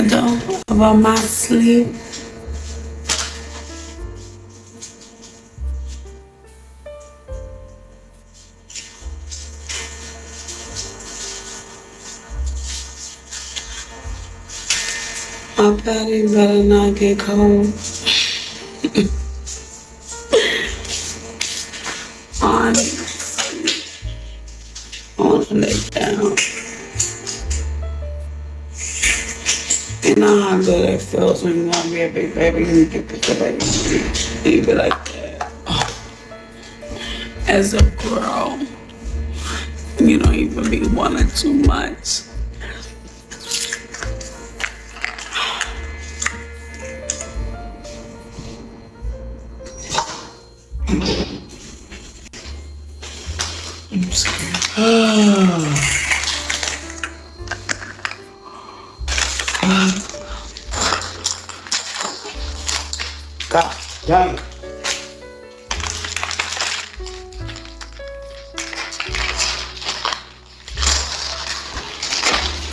though about my sleep. My body better not get cold. I wanna lay down. You know how good it feels when you want to be a big baby and you get the baby and you be like that. As a girl, you don't even be wanting too much. I'm scared. God damn.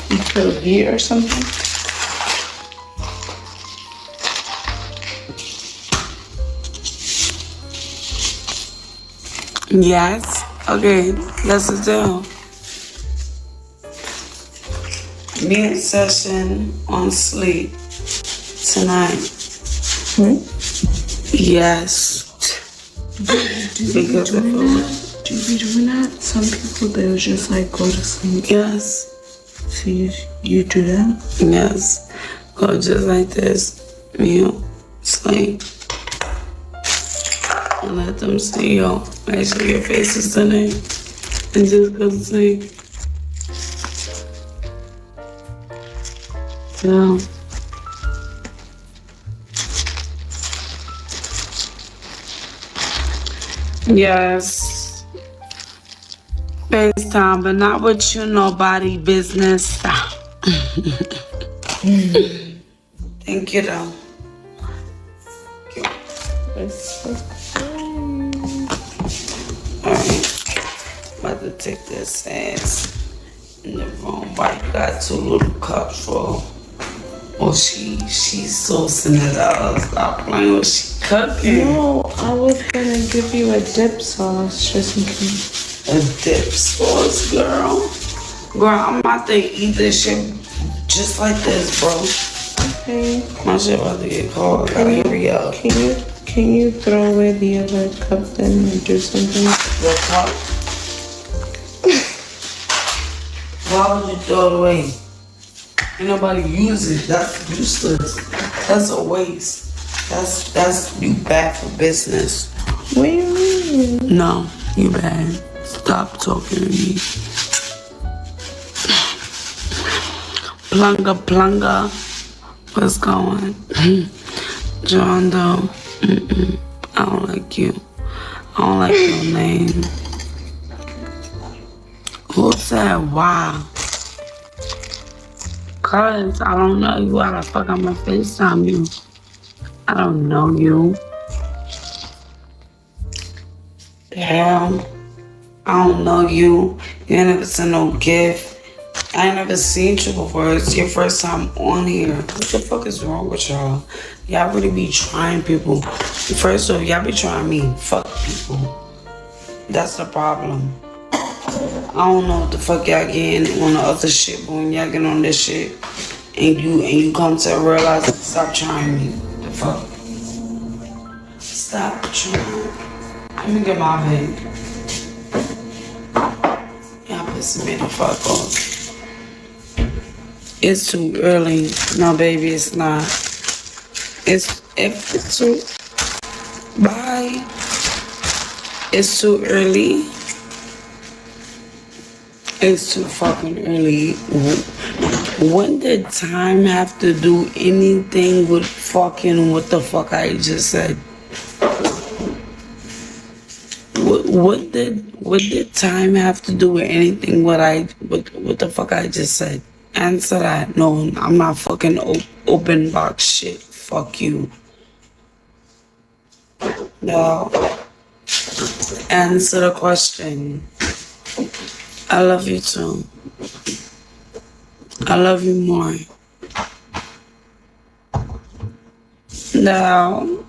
You feel heat or something? Yes. Okay, let's do. Mid session on sleep tonight. Yes. Because of food. Do you be doing that? Some people, they'll just like go to sleep. Yes. So you do that? Yes. Go just like this. You sleep. And let them see you. Make sure your face is in it. And just go to sleep. Yeah. Yes. FaceTime, but not with you, nobody business. Thank you, though. Alright. About to take this ass in the room. Why you got 2 little cups full? Oh, she's saucing it out. Stop playing with she cooking. No, I was gonna give you a dip sauce just in case. A dip sauce, girl. Girl, I'm about to eat this shit just like this, bro. Okay. My shit about to get cold. I gotta hurry up. Can you throw away the other cup then and do something? The cup? Why would you throw it away? Ain't nobody use it. That's useless. That's a waste. That's you bad for business. What do you mean? No, you bad. Stop talking to me. Plunga. What's going? John Doe. I don't like you. I don't like your name. Who said why? Cause I don't know you. How the fuck I'm gonna FaceTime you? I don't know you. Damn. I don't know you. You ain't never sent no gift. I ain't never seen you before. It's your first time on here. What the fuck is wrong with y'all? Y'all really be trying people. First off, y'all be trying me. Fuck people. That's the problem. I don't know what the fuck y'all getting on the other shit, but when y'all get on this shit and you come to realize, stop trying me. The fuck? Stop trying. Let me get my bag. Y'all pissing me the fuck off. It's too early. No, baby, it's not. It's too. Bye. It's too early. It's too fucking early. When did time have to do anything with fucking what the fuck I just said? What did time have to do with anything what the fuck I just said? Answer that. No, I'm not fucking open box shit. Fuck you. No. Answer the question. I love you too. I love you more. No.